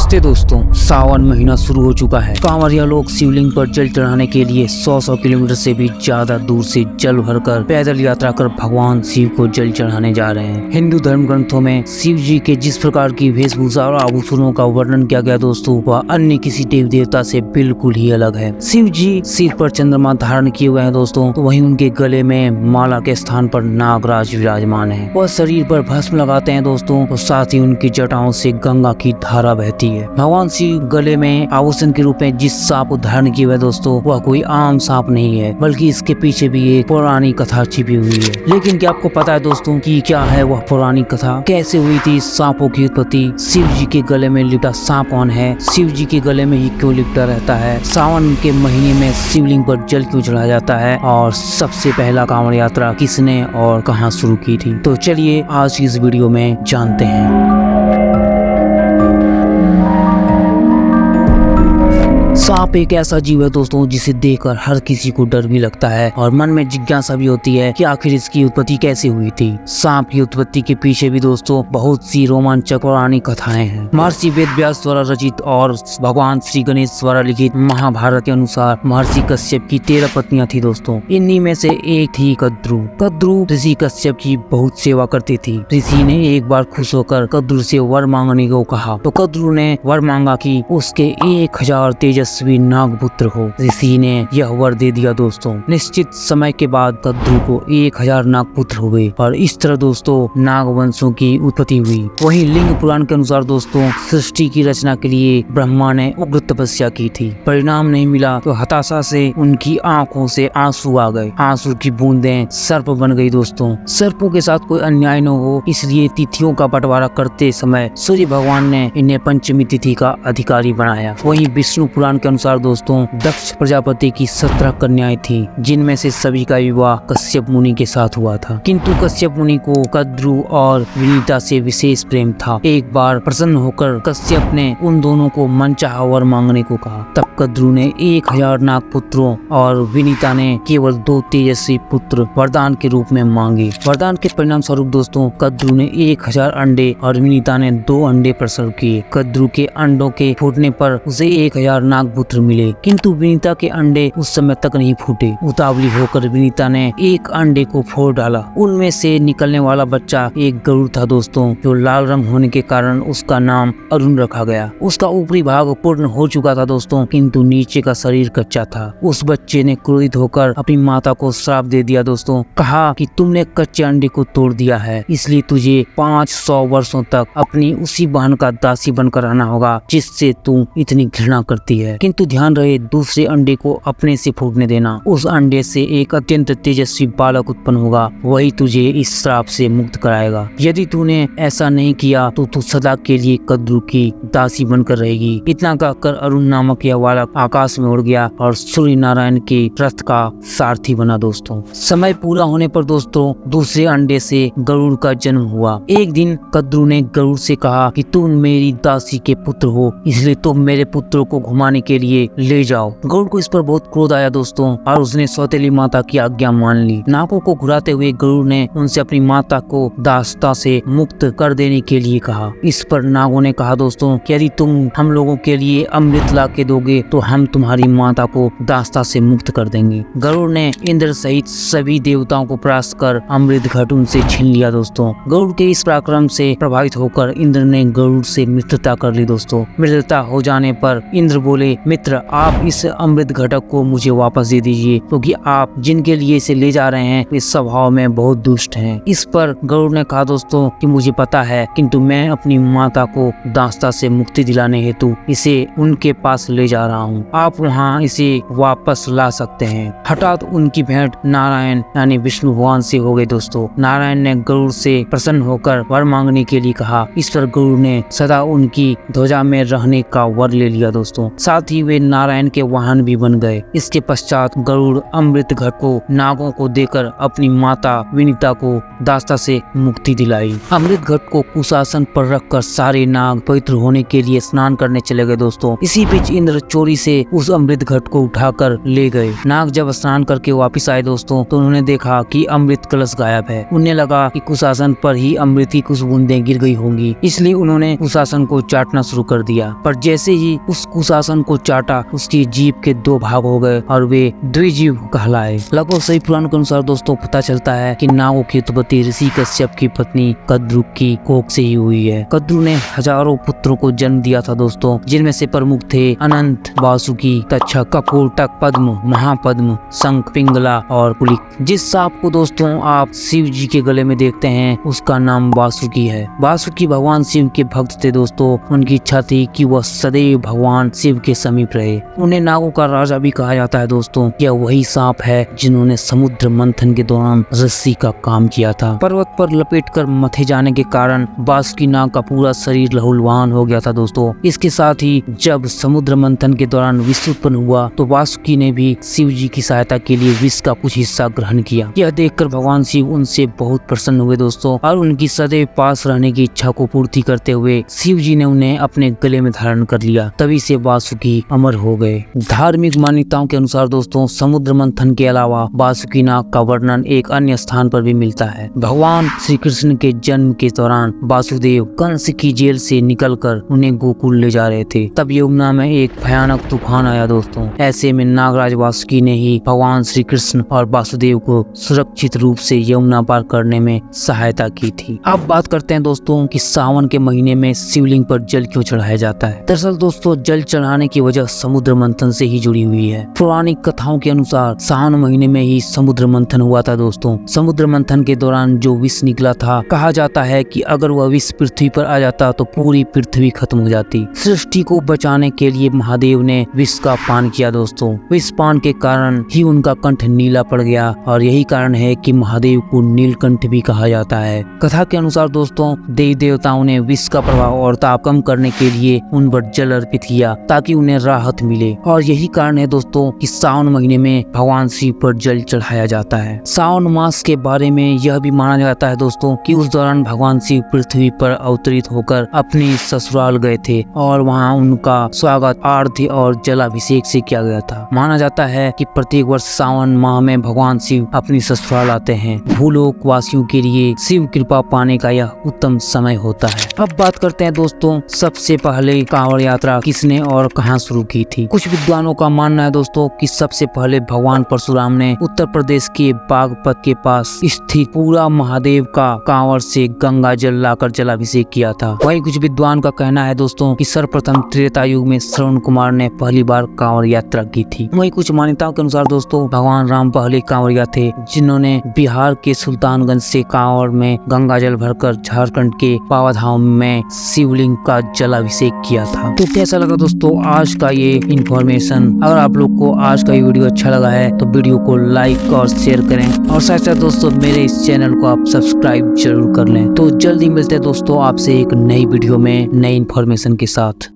नमस्ते दोस्तों, सावन महीना शुरू हो चुका है। कांवरिया लोग शिवलिंग पर जल चढ़ाने के लिए 100 किलोमीटर से भी ज्यादा दूर से जल भरकर पैदल यात्रा कर भगवान शिव को जल चढ़ाने जा रहे हैं। हिंदू धर्म ग्रंथों में शिव जी के जिस प्रकार की वेशभूषा और आभूषणों का वर्णन किया गया दोस्तों, वह अन्य किसी देवी देवता से बिल्कुल ही अलग है। शिव जी सिर पर चंद्रमा धारण किए हुए हैं दोस्तों, तो वहीं उनके गले में माला के स्थान पर नागराज विराजमान है। वह शरीर पर भस्म लगाते हैं दोस्तों, तो साथ ही उनकी जटाओं से गंगा की धारा बहती है। भगवान शिव गले में आभूषण के रूप में जिस सांप को धारण किए हुए दोस्तों, वह कोई आम सांप नहीं है, बल्कि इसके पीछे भी एक पुरानी कथा छिपी हुई है। लेकिन क्या आपको पता है दोस्तों कि क्या है वह पुरानी कथा? कैसे हुई थी सांपों की उत्पत्ति? शिव जी के गले में लिपटा सांप कौन है? शिव जी के गले में ही क्यों लिपटा रहता है? सावन के महीने में शिवलिंग पर जल क्यों चढ़ाया जाता है? और सबसे पहला कांवड़ यात्रा किसने और कहां शुरू की थी? तो चलिए आज की इस वीडियो में जानते हैं। सांप एक ऐसा जीव है दोस्तों, जिसे देखकर हर किसी को डर भी लगता है और मन में जिज्ञासा भी होती है कि आखिर इसकी उत्पत्ति कैसे हुई थी। सांप की उत्पत्ति के पीछे भी दोस्तों बहुत सी रोमांचक पौराणिक कथाएं हैं। महर्षि वेदव्यास द्वारा रचित और भगवान श्री गणेश द्वारा लिखित महाभारत के अनुसार महर्षि कश्यप की 13 पत्नियां थी दोस्तों। इन्हीं में से एक थी कद्रू। कद्रू ऋषि कश्यप की बहुत सेवा करती थी। ऋषि ने एक बार खुश होकर कद्रू से वर मांगने को कहा, तो कद्रू ने वर मांगा कि उसके 1000 तेजस्वी नागपुत्र हो। ऋषि ने यह वर दे दिया दोस्तों। निश्चित समय के बाद कद्रू को 1000 नागपुत्र हुए और इस तरह दोस्तों नागवंशों की उत्पत्ति हुई। वहीं लिंग पुराण के अनुसार दोस्तों सृष्टि की रचना के लिए ब्रह्मा ने उग्र तपस्या की थी। परिणाम नहीं मिला तो हताशा से उनकी आंखों से आंसू आ गए। आंसू की बूंदें सर्प बन गई दोस्तों। सर्पों के साथ कोई अन्याय न हो, इसलिए तिथियों का बंटवारा करते समय सूर्य भगवान ने इन्हें पंचमी तिथि का अधिकारी बनाया। वहीं विष्णु पुराण के अनुसार दोस्तों दक्ष प्रजापति की 17 कन्याएं थी, जिनमें से सभी का विवाह कश्यप मुनि के साथ हुआ था। किंतु कश्यप मुनि को कद्रू और विनीता से विशेष प्रेम था। एक बार प्रसन्न होकर कश्यप ने उन दोनों को मनचाहा वर मांगने को कहा। तब कद्रू ने 1000 नागपुत्रों और विनीता ने केवल 2 तेजस्वी पुत्र वरदान के रूप में मांगे। वरदान के परिणाम स्वरूप दोस्तों कद्रू ने 1000 अंडे और विनीता ने 2 अंडे प्रसव किए। कद्रू के अंडों के फूटने पर उसे 1000 नागपुत्र मिले, किंतु विनीता के अंडे उस समय तक नहीं फूटे। उतावली होकर विनीता ने एक अंडे को फोड़ डाला। उनमें से निकलने वाला बच्चा एक गरुड़ था दोस्तों, जो लाल रंग होने के कारण उसका नाम अरुण रखा गया। उसका ऊपरी भाग पूर्ण हो चुका था दोस्तों, किंतु नीचे का शरीर कच्चा था। उस बच्चे ने क्रोधित होकर अपनी माता को श्राप दे दिया दोस्तों। कहा कि तुमने कच्चे अंडे को तोड़ दिया है, इसलिए तुझे 500 वर्षों तक अपनी उसी बहन का दासी बनकर रहना होगा जिससे तू इतनी घृणा करती है। किंतु ध्यान रहे दूसरे अंडे को अपने से फूटने देना। उस अंडे से एक अत्यंत तेजस्वी बालक उत्पन्न होगा, वही तुझे इस श्राप से मुक्त कराएगा। यदि तूने ऐसा नहीं किया तो तू सदा के लिए कद्रू की दासी बनकर रहेगी। इतना कहकर अरुण नामक यह बालक आकाश में उड़ गया और सूर्य नारायण के रथ का सारथी बना दोस्तों। समय पूरा होने पर दोस्तों दूसरे अंडे से गरुड़ का जन्म हुआ। एक दिन कद्रू ने गरुड़ से कहा कि तुम मेरी दासी के पुत्र हो, इसलिए तुम मेरे पुत्रों को घुमाने के लिए ले जाओ। गरुड़ को इस पर बहुत क्रोध आया दोस्तों और उसने सौतेली माता की आज्ञा मान ली। नागों को घुराते हुए गरुड़ ने उनसे अपनी माता को दासता से मुक्त कर देने के लिए कहा। इस पर नागों ने कहा दोस्तों कि यदि तुम हम लोगों के लिए अमृत ला के दोगे तो हम तुम्हारी माता को दासता से मुक्त कर देंगे। गरुड़ ने इंद्र सहित सभी देवताओं को परास्त कर अमृत घट उनसे छीन लिया दोस्तों। गरुड़ के इस पराक्रम से प्रभावित होकर इंद्र ने गरुड़ से मित्रता कर ली दोस्तों। मित्रता हो जाने पर इंद्र बोले, मित्र आप इस अमृत घटक को मुझे वापस दे दीजिए, क्योंकि आप जिनके लिए इसे ले जा रहे हैं वे स्वभाव में बहुत दुष्ट हैं। इस पर गरुड़ ने कहा दोस्तों कि मुझे पता है, किंतु मैं अपनी माता को दासता से मुक्ति दिलाने हेतु इसे उनके पास ले जा रहा हूँ। आप वहाँ इसे वापस ला सकते हैं। हठात उनकी भेंट नारायण यानी विष्णु भगवान से हो गई दोस्तों। नारायण ने गरुड़ से प्रसन्न होकर वर मांगने के लिए कहा। इस पर गरुड़ ने सदा उनकी ध्वजा में रहने का वर ले लिया दोस्तों। साथ साथ ही वे नारायण के वाहन भी बन गए। इसके पश्चात गरुड़ अमृत घट को नागों को देकर अपनी माता विनीता को दास्ता से मुक्ति दिलाई। अमृत घट को कुशासन पर रखकर सारे नाग पवित्र होने के लिए स्नान करने चले गए दोस्तों। इसी बीच इंद्र चोरी से उस अमृत घट को उठाकर ले गए। नाग जब स्नान करके वापस आए दोस्तों तो उन्होंने देखा कि अमृत कलश गायब है। उन्हें लगा कि कुशासन पर ही अमृत की कुछ बूंदें गिर गई होंगी, इसलिए उन्होंने कुशासन को चाटना शुरू कर दिया। पर जैसे ही उस कुशासन को चाटा उसकी जीभ के 2 भाग हो गए और वे द्विजीव कहलाए। लगभग सही पुराण के अनुसार दोस्तों पता चलता है कि नागों की उत्पत्ति ऋषि कश्यप की पत्नी कद्रु की कोख से ही हुई है। कद्रु ने हजारों पुत्रों को जन्म दिया था दोस्तों, जिनमें से प्रमुख थे अनंत, वासुकी, तक्षक, कपूरटक, पद्म, महापद्म, शंख, पिंगला और कुलिक। जिस सांप को दोस्तों आप शिव जी के गले में देखते हैं उसका नाम वासुकी है। वासुकी भगवान शिव के भक्त थे दोस्तों। उनकी इच्छा थी कि वह सदैव भगवान शिव के समीप रहे। उन्हें नागों का राजा भी कहा जाता है दोस्तों। यह वही सांप है जिन्होंने समुद्र मंथन के दौरान रस्सी का काम किया था। पर्वत पर लपेटकर मथे जाने के कारण वासुकी नाग का पूरा शरीर लहूलुहान हो गया था दोस्तों। इसके साथ ही जब समुद्र मंथन के दौरान विष उत्पन्न हुआ तो वासुकी ने भी शिव जी की सहायता के लिए विष का कुछ हिस्सा ग्रहण किया। यह देखकर भगवान शिव उनसे बहुत प्रसन्न हुए दोस्तों और उनकी सदैव पास रहने की इच्छा को पूर्ति करते हुए शिव जी ने उन्हें अपने गले में धारण कर लिया। तभी से वासुकी अमर हो गए। धार्मिक मान्यताओं के अनुसार दोस्तों समुद्र मंथन के अलावा वासुकी नाग का वर्णन एक अन्य स्थान पर भी मिलता है। भगवान श्री कृष्ण के जन्म के दौरान वासुदेव कंस की जेल से निकलकर उन्हें गोकुल ले जा रहे थे। तब यमुना में एक भयानक तूफान आया दोस्तों। ऐसे में नागराज वासुकी ने ही भगवान श्री कृष्ण और वासुदेव को सुरक्षित रूप से यमुना पार करने में सहायता की थी। अब बात करते हैं दोस्तों कि सावन के महीने में शिवलिंग पर जल क्यों चढ़ाया जाता है। दरअसल दोस्तों जल चढ़ाने की वजह समुद्र मंथन से ही जुड़ी हुई है। पौराणिक कथाओं के अनुसार सावन महीने में ही समुद्र मंथन हुआ था दोस्तों। समुद्र मंथन के दौरान जो विष निकला था, कहा जाता है कि अगर वह विष पृथ्वी पर आ जाता तो पूरी पृथ्वी खत्म हो जाती। सृष्टि को बचाने के लिए महादेव ने विष का पान किया दोस्तों। विष पान के कारण ही उनका कंठ नीला पड़ गया और यही कारण है कि महादेव को नीलकंठ भी कहा जाता है। कथा के अनुसार दोस्तों देवी देवताओं ने विष का प्रभाव और ताप कम करने के लिए उन पर जल अर्पित किया ताकि उन्हें राहत मिले और यही कारण है दोस्तों कि सावन महीने में भगवान शिव पर जल चढ़ाया जाता है। सावन मास के बारे में यह भी माना जाता है दोस्तों कि उस दौरान भगवान शिव पृथ्वी पर अवतरित होकर अपने ससुराल गए थे और वहां उनका स्वागत आरती और जलाभिषेक से किया गया था। माना जाता है कि प्रत्येक वर्ष सावन माह में भगवान शिव अपनी ससुराल आते हैं। भूलोक वासियों के लिए शिव कृपा पाने का यह उत्तम समय होता है। अब बात करते हैं दोस्तों सबसे पहले कांवड़ यात्रा किसने और कहां शुरू की थी। कुछ विद्वानों का मानना है दोस्तों कि सबसे पहले भगवान परशुराम ने उत्तर प्रदेश के बागपत के पास स्थित पूरा महादेव का कांवड़ से गंगा जल लाकर जलाभिषेक किया था। वहीं कुछ विद्वान का कहना है दोस्तों कि सर्वप्रथम त्रेता युग में श्रवण कुमार ने पहली बार कांवड़ यात्रा की थी। वहीं कुछ मान्यताओं के अनुसार दोस्तों भगवान राम पहले कांवड़िया थे जिन्होंने बिहार के सुल्तानगंज से कांवड़ में गंगा जल भरकर झारखंड के पावाधाम में शिवलिंग का जलाभिषेक किया था। तो कैसा लगा दोस्तों आज का ये इन्फॉर्मेशन। अगर आप लोग को आज का ये वीडियो अच्छा लगा है तो वीडियो को लाइक और शेयर करें और साथ साथ दोस्तों मेरे इस चैनल को आप सब्सक्राइब जरूर कर लें। तो जल्दी मिलते हैं दोस्तों आपसे एक नई वीडियो में नई इन्फॉर्मेशन के साथ।